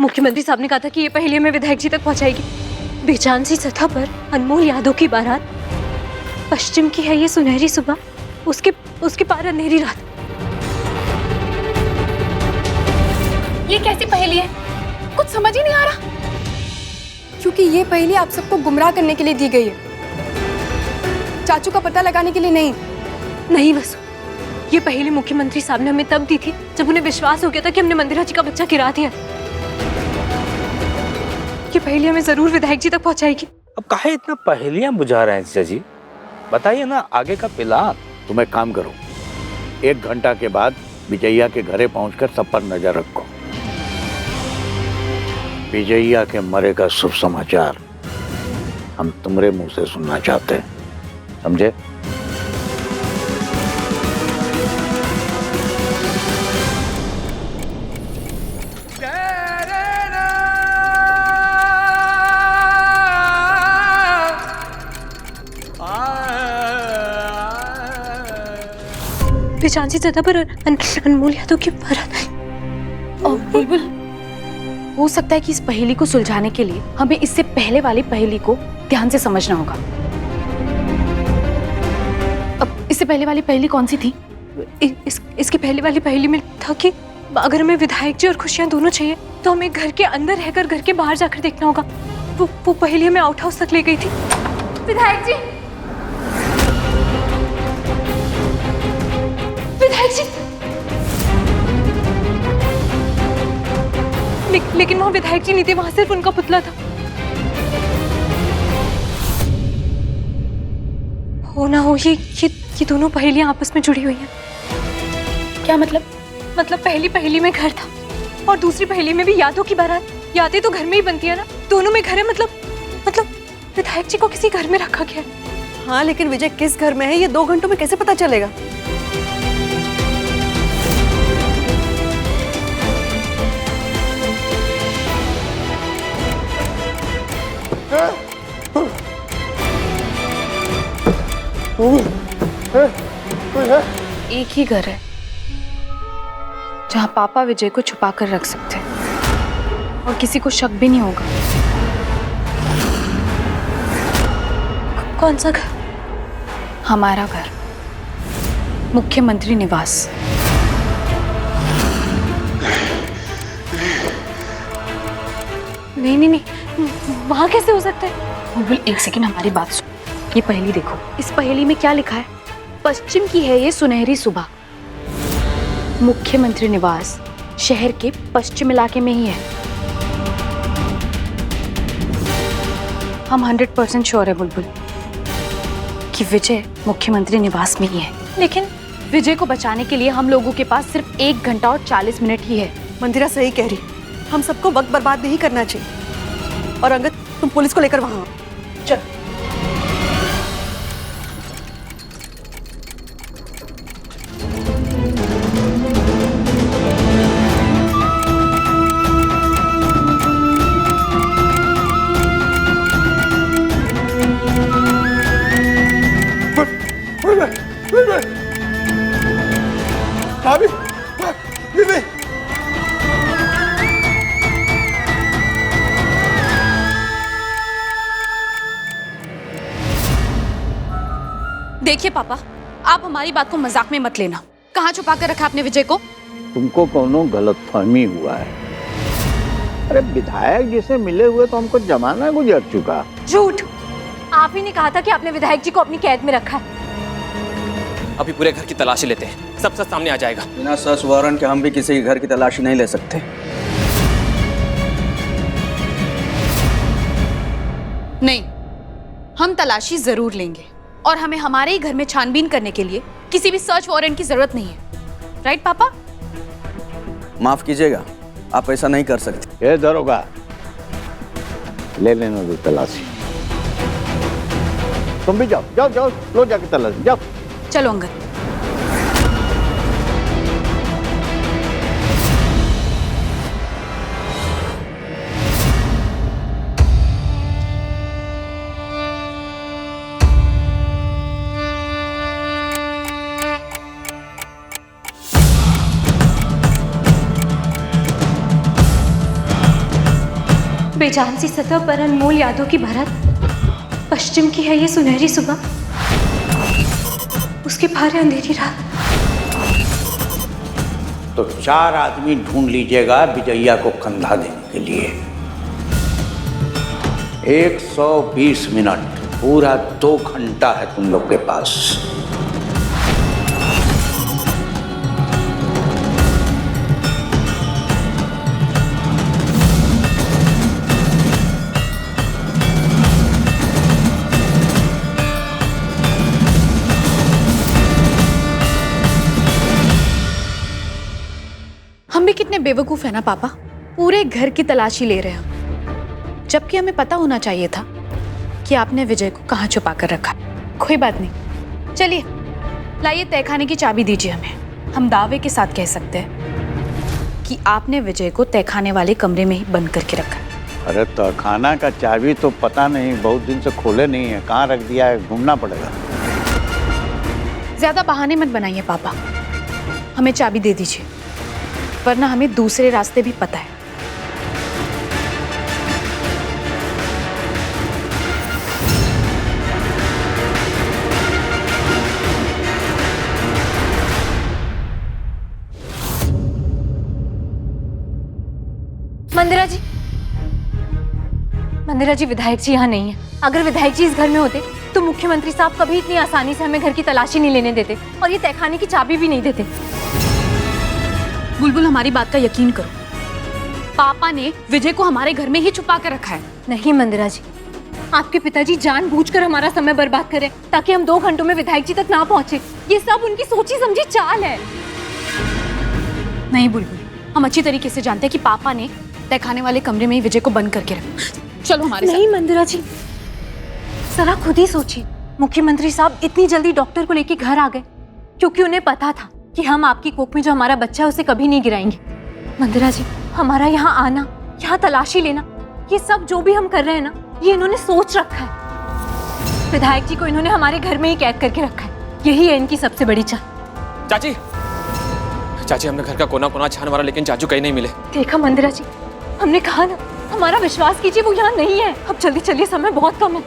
मुख्यमंत्री साहब ने कहा था कि ये पहेली हमें विधायक जी तक पहुंचाएगी। बेजान सी सतह पर अनमोल यादों की बारात, पश्चिम की है ये सुनहरी सुबह, उसके पार अंधेरी रात। ये कैसी पहेली है? कुछ समझ ही नहीं आ रहा। क्योंकि ये पहेली आप सबको गुमराह करने के लिए दी गई है, चाचू का पता लगाने के लिए नहीं। नहीं वसु, ये पहेली मुख्यमंत्री साहब ने हमें तब दी थी जब उन्हें विश्वास हो गया था कि हमने मंदिरा जी का बच्चा गिरा दिया। ये पहेली हमें जरूर विधायक जी तक पहुंचाएगी। अब काहे इतना पहेलियां बुझा रहे हैं जीजा जी, बताइए ना आगे का प्लान। तुम एक काम करो, 1 घंटा के बाद विजया के घरे पहुंचकर सब पर नजर रखो। विजया के मरे का शुभ समाचार हम तुम्हारे मुंह से सुनना चाहते हैं, समझे? बेजान सी सतह पर अनमोल यादों की बारात। और बुलबुल, हो सकता है कि इस पहेली को सुलझाने के लिए हमें इससे पहले वाली पहेली को ध्यान से समझना होगा। अब इससे पहले वाली पहेली कौन सी थी? इसकी पहले वाली पहेली में था कि अगर हमें विधायक जी और खुशियां दोनों चाहिए तो हमें घर के अंदर रहकर घर के बाहर जाकर देखना होगा। वो पहेली हमें आउट हाउस तक ले गई थी। विधायक जी, विधायक जी, लेकिन वहां विधायक जी नहीं थे, वहां सिर्फ उनका पुतला था। हो ना हो ये दोनों पहेलियां आपस में जुड़ी हुई हैं। क्या मतलब? मतलब पहली पहेली में घर था और दूसरी पहेली में भी यादों की बारात। यादें तो घर में ही बनती है ना, दोनों में घर है। मतलब विधायक जी को किसी घर में रखा गया है। हाँ, लेकिन विजय किस घर में है ये 2 घंटों में कैसे पता चलेगा? एक ही घर है जहां पापा विजय को छुपा कर रख सकते हैं और किसी को शक भी नहीं होगा। कौन सा घर? हमारा घर, मुख्यमंत्री निवास। नहीं, वहां कैसे हो सकता है? बुलबुल, एक सेकंड हमारी बात सुन। ये पहेली देखो, इस पहेली में क्या लिखा है? पश्चिम की है ये सुनहरी सुबह, मुख्यमंत्री निवास शहर के पश्चिम इलाके में ही है। हम 100% श्योर है बुलबुल कि विजय मुख्यमंत्री निवास में ही है। लेकिन विजय को बचाने के लिए हम लोगों के पास सिर्फ 1 घंटा और 40 मिनट ही है। मंदिरा सही कह रही, हम सबको वक्त बर्बाद नहीं करना चाहिए। और अंगद, तुम पुलिस को लेकर वहां आओ। चल। भाभी, दीदी, देखिए पापा, आप हमारी बात को मजाक में मत लेना। कहाँ छुपा कर रखा आपने विजय को? तुमको कोनो गलतफहमी हुआ है। अरे विधायक जी से मिले हुए तो हमको जमाना गुजर चुका। झूठ! आप ही ने कहा था कि आपने विधायक जी को अपनी कैद में रखा है। अभी पूरे घर की तलाशी लेते हैं, सब सच सामने आ जाएगा। बिना सर्च वारंट के हम भी किसी के घर की तलाशी नहीं ले सकते। नहीं, हम तलाशी जरूर लेंगे और हमें हमारे ही घर में छानबीन करने के लिए किसी भी सर्च वारंट की जरूरत नहीं है। राइट पापा? माफ कीजिएगा, आप ऐसा नहीं कर सकते। ये दरोगा, ले लेना दो तलाशी। तुम भी जाओ जाओ जाओ, लो जाके तलाशी जाओ। चलो अंगद। बेजान सी सतह पर अनमोल यादों की भरत, पश्चिम की है ये सुनहरी सुबह, उसके पार है अंधेरी रात। तो 4 आदमी ढूंढ लीजिएगा विजया को कंधा देने के लिए। 120 मिनट, पूरा 2 घंटा है तुम लोग के पास। हम भी कितने बेवकूफ है ना पापा, पूरे घर की तलाशी ले रहे हैं, जबकि हमें पता होना चाहिए था कि आपने विजय को कहाँ छुपा कर रखा। कोई बात नहीं, चलिए लाइए तहखाने की चाबी दीजिए हमें। हम दावे के साथ कह सकते हैं कि आपने विजय को तहखाने वाले कमरे में ही बंद करके रखा। अरे तहखाना का चाबी तो पता नहीं, बहुत दिन से खोले नहीं है, कहाँ रख दिया है, ढूंढना पड़ेगा। ज्यादा बहाने मत बनाइए पापा, हमें चाबी दे दीजिए, वरना हमें दूसरे रास्ते भी पता है। मंदिरा जी, मंदिरा जी, विधायक जी यहाँ नहीं है। अगर विधायक जी इस घर में होते तो मुख्यमंत्री साहब कभी इतनी आसानी से हमें घर की तलाशी नहीं लेने देते और ये तहखाने की चाबी भी नहीं देते। बुलबुल, हमारी बात का यकीन करो, पापा ने विजय को हमारे घर में ही छुपा कर रखा है। नहीं मंदिरा जी, आपके पिताजी जानबूझकर हमारा समय बर्बाद करें ताकि हम 2 घंटों में विधायक जी तक ना पहुंचे। ये सब उनकी सोची समझी चाल है। नहीं बुलबुल, हम अच्छी तरीके से जानते हैं कि पापा ने तहखाने वाले कमरे में ही विजय को बंद करके रखा। चलो हमारे नहीं मंदिरा जी, जरा खुद ही सोचिए, मुख्यमंत्री साहब इतनी जल्दी डॉक्टर को लेकर घर आ गए क्योंकि उन्हें पता था कि हम आपकी कोख में जो हमारा बच्चा है उसे कभी नहीं गिराएंगे। मंदिरा जी, हमारा यहाँ आना, यहाँ तलाशी लेना, ये सब जो भी हम कर रहे हैं ना, ये इन्होंने सोच रखा है। विधायक जी को इन्होंने हमारे घर में ही कैद करके रखा है। यही है इनकी सबसे बड़ी चाल। चाची, चाची, हमने घर का कोना कोना छान मारा लेकिन चाचू कहीं नहीं मिले। देखा मंदिरा जी, हमने कहा ना, हमारा विश्वास कीजिए, वो यहाँ नहीं है। अब जल्दी चलिए, समय बहुत कम है।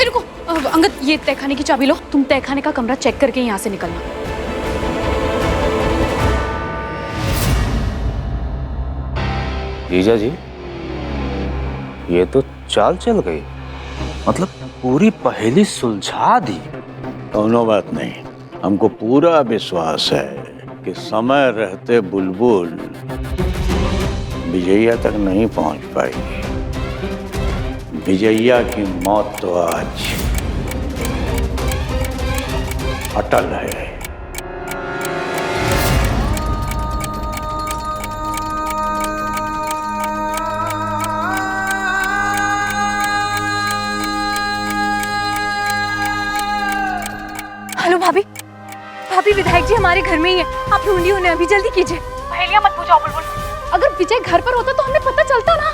रुको अंगद, ये तहखाने की चाबी लो, तुम तहखाने का कमरा चेक करके यहाँ से निकलना। जीजा जी, ये तो चाल चल गई, मतलब पूरी पहेली सुलझा दी। दोनों बात नहीं, हमको पूरा विश्वास है कि समय रहते बुलबुल विजया तक नहीं पहुंच पाएगी। विजया की मौत तो आज अटल है। हेलो भाभी, भाभी, विधायक जी हमारे घर में ही है। आप ढूंढिए उन्हें, अभी जल्दी कीजिए। पहेलियां मत पूछो बुलबुल। अगर विजय घर पर होता तो हमें पता चलता ना।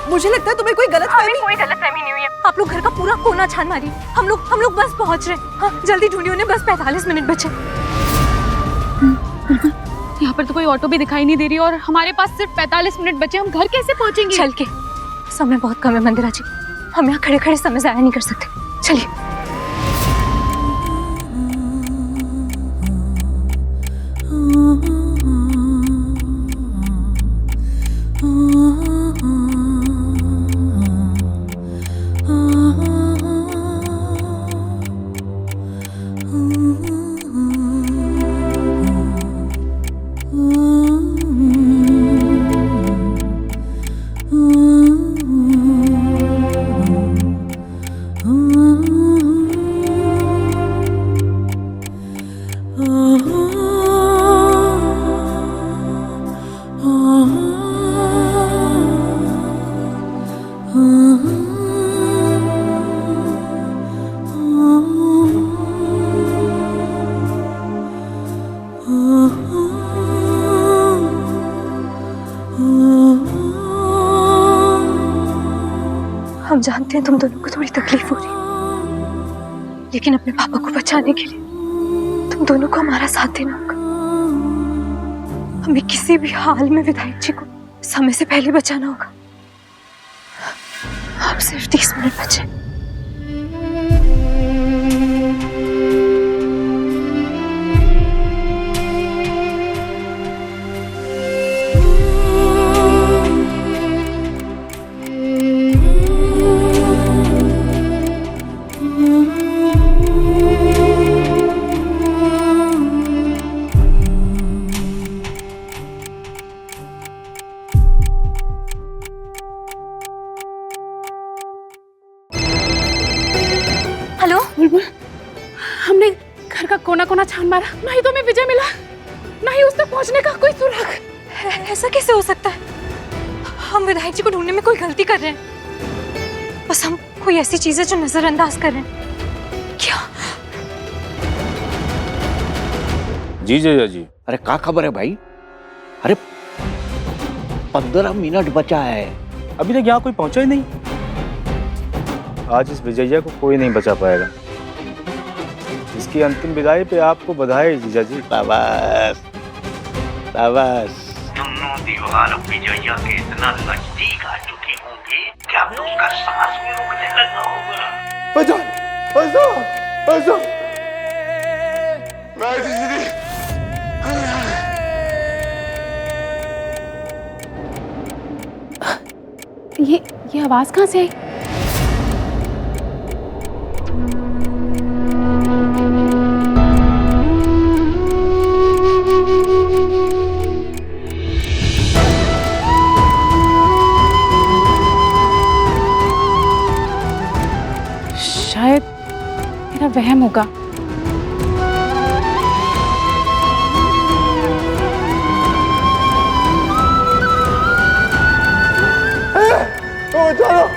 मुझे लगता है तुम्हें कोई गलतफहमी। कोई गलतफहमी नहीं हुई है। आप लोग घर का पूरा कोना छान मारिए। हम लोग बस पहुंच रहे हैं। हाँ, जल्दी ढूंढिए उन्हें, बस 45 मिनट बचे। यहाँ पर तो कोई ऑटो भी दिखाई नहीं दे रही और हमारे पास सिर्फ 45 मिनट बचे। हम घर कैसे पहुँचेंगे? चल के, समय बहुत कम है मंदिरा जी, हम यहाँ खड़े खड़े समय जाया नहीं कर सकते। चलिए। हम जानते हैं तुम दोनों को थोड़ी तकलीफ हो रही है, लेकिन अपने पापा को बचाने के लिए तुम दोनों को हमारा साथ देना होगा। हमें किसी भी हाल में विधायक जी को समय से पहले बचाना होगा। अब सिर्फ 30 मिनट बचे। हेलो बुलबुल, हमने घर का कोना कोना छान मारा, ना ही तो हमें विजय मिला, ना ही उस तक पहुंचने का कोई सुराग। ऐसा कैसे हो सकता है? हम विधायक जी को ढूंढने में कोई गलती कर रहे हैं। बस हम कोई ऐसी चीज है जो नजरअंदाज कर रहे हैं। क्या? जी जया जी। अरे क्या खबर है भाई? अरे 15 मिनट बचा है। अभी तक यहाँ कोई पहुंचा ही नहीं। आज इस विजया को कोई नहीं बचा पाएगा। इसकी अंतिम विदाई पे आपको बधाई जीजा जी। शाबाश शाबाश। दोनों दीवार विजया के इतना नजदीक आ चुकी होंगी कि अब तो उसका सांस भी रुकने लगा होगा। अच्छा अच्छा अच्छा मैं दीदी ये आवाज कहाँ से आई? शायद मेरा वहम होगा। चलो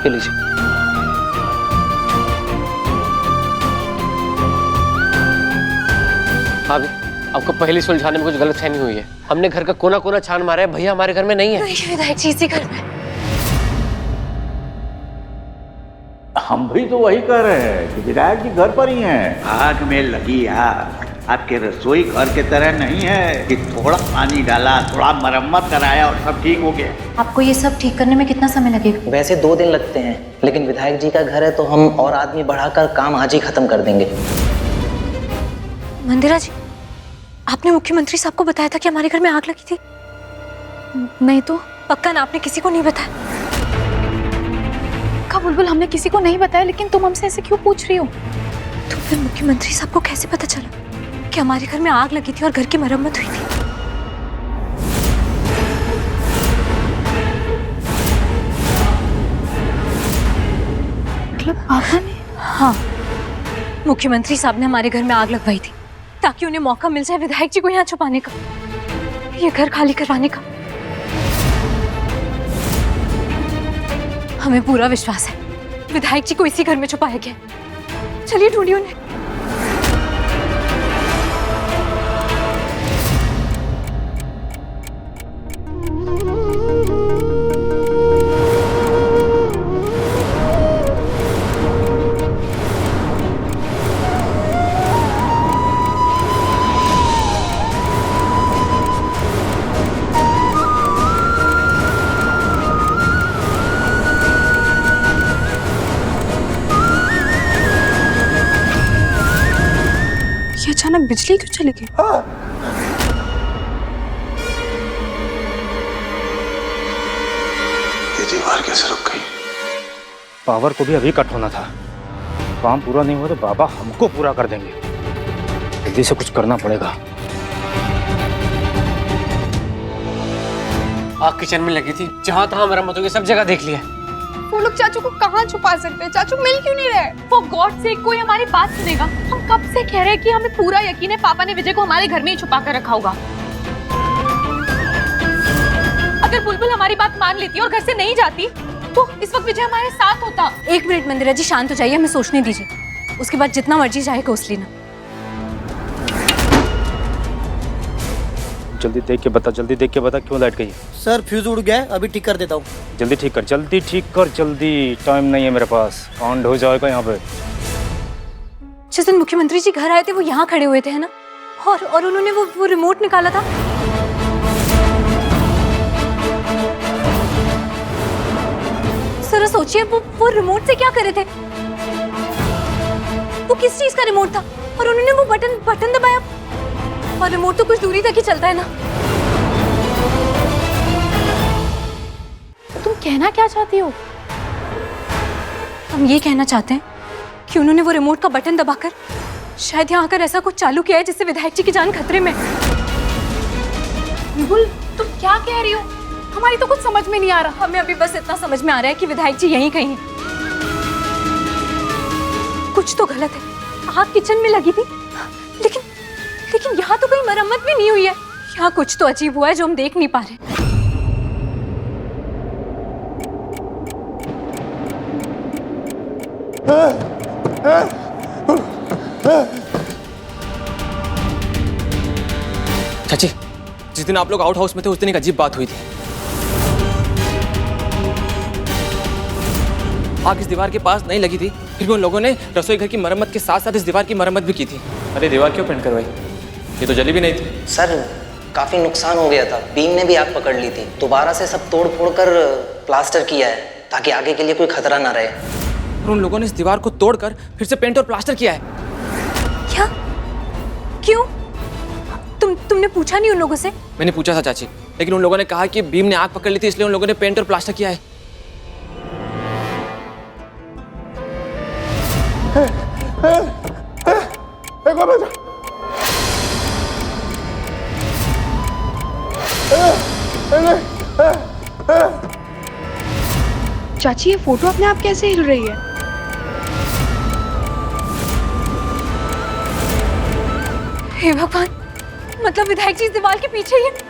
ये लीजिए। हाँ भी, आपको पहली सुलझाने में कुछ गलतफहमी हुई है। हमने घर का कोना कोना छान मारा है, भैया हमारे घर में नहीं है। नहीं, विधायक जी इसी घर में। हम भी तो वही कह रहे हैं कि विधायक जी घर पर ही हैं। आग में लगी आग आपके रसोई घर के तरह नहीं है कि थोड़ा पानी डाला, थोड़ा मरम्मत कराया और सब ठीक हो गया। आपको ये सब ठीक करने में कितना समय लगेगा? वैसे 2 दिन लगते हैं, लेकिन विधायक जी का घर है तो हम और आदमी बढ़ाकर काम आज ही खत्म कर देंगे। मंदिरा जी, आपने मुख्यमंत्री साहब को बताया था कि हमारे घर में आग लगी थी? नहीं तो पक्का ना आपने किसी को नहीं बताया? का बुलबुल, हमने किसी को नहीं बताया, लेकिन तुम हमसे ऐसे क्यों पूछ रही हो? तो फिर मुख्यमंत्री साहब को कैसे पता चला कि हमारे घर में आग लगी थी और घर की मरम्मत हुई थी? मतलब पापा ने? हाँ, मुख्यमंत्री साहब ने हमारे घर में आग लगवाई थी ताकि उन्हें मौका मिल जाए विधायक जी को यहाँ छुपाने का, ये घर खाली करवाने का। हमें पूरा विश्वास है विधायक जी को इसी घर में छुपाया गया। चलिए ढूंढिए उन्हें। अचानक बिजली क्यों चली गई? ये दीवार कैसे रुक गई? पावर को भी अभी कट होना था। काम पूरा नहीं हुआ तो बाबा हमको पूरा कर देंगे। जल्दी से कुछ करना पड़ेगा। आग किचन में लगी थी, जहां तहां मरम्मतों की सब जगह देख लिया। वो लोग चाचू को कहाँ छुपा सकते हैं? चाचू मिल क्यों नहीं रहे? फॉर गॉड से कोई हमारी बात सुनेगा। हम कब से कह रहे हैं कि हमें पूरा यकीन है पापा ने विजय को हमारे घर में ही छुपा कर रखा होगा। अगर बुलबुल हमारी बात मान लेती और घर से नहीं जाती तो इस वक्त विजय हमारे साथ होता। 1 मिनट मंदिरा जी, शांत हो जाइए, हमें सोचने दीजिए। उसके बाद जितना मर्जी चाहे कोस लेना। जल्दी देख के बता, जल्दी देख के बता क्यों लाइट गई। सर फ्यूज उड़ गया है, अभी ठीक कर देता हूँ। जल्दी ठीक कर, जल्दी ठीक कर, जल्दी। टाइम नहीं है मेरे पास, कांड हो जाएगा यहाँ पे। जिस दिन मुख्यमंत्री जी घर आए थे वो यहाँ खड़े हुए थे, है ना? और उन्होंने वो रिमोट निकाला था। जरा सोचिए, वो रिमोट से क्या कर रहे थे? वो किस चीज का रिमोट था? और उन्होंने वो बटन दबाया, और रिमोट तो कुछ दूरी तक ही चलता है ना। तुम कहना क्या चाहती हो? हम ये कहना चाहते हैं कि उन्होंने वो रिमोट का बटन दबाकर शायद यहाँ आकर ऐसा कुछ चालू किया है जिससे विधायक जी की जान खतरे में। बुलबुल तुम क्या कह रही हो? हमारी तो कुछ समझ में नहीं आ रहा। हमें अभी बस इतना समझ में आ रहा है कि विधायक जी यहीं कहीं हैं। कुछ तो गलत है। आग किचन में लगी थी, लेकिन यहाँ तो कोई मरम्मत भी नहीं हुई है। यहाँ कुछ तो अजीब हुआ है जो हम देख नहीं पा रहे। चाची, जिस दिन आप लोग आउट हाउस में थे उस दिन एक अजीब बात हुई थी। आग इस दीवार के पास नहीं लगी थी, फिर भी उन लोगों ने रसोई घर की मरम्मत के साथ साथ इस दीवार की मरम्मत भी की थी। अरे दीवार क्यों पेंट करवाई? ये तो जली भी नहीं थी। सर काफ़ी नुकसान हो गया था, बीम ने भी आग पकड़ ली थी। दोबारा से सब तोड़ फोड़ कर प्लास्टर किया है ताकि आगे के लिए कोई खतरा ना रहे। और उन लोगों ने इस दीवार को तोड़कर फिर से पेंट और प्लास्टर किया है। क्या? क्यों? तुमने पूछा नहीं उन लोगों से? मैंने पूछा था चाची, लेकिन उन लोगों ने कहा कि बीम ने आग पकड़ ली थी इसलिए उन लोगों ने पेंट और प्लास्टर किया है। चाची ये फोटो अपने आप कैसे हिल रही है? हे भगवान, मतलब विधायक जी इस दीवार के पीछे ही है।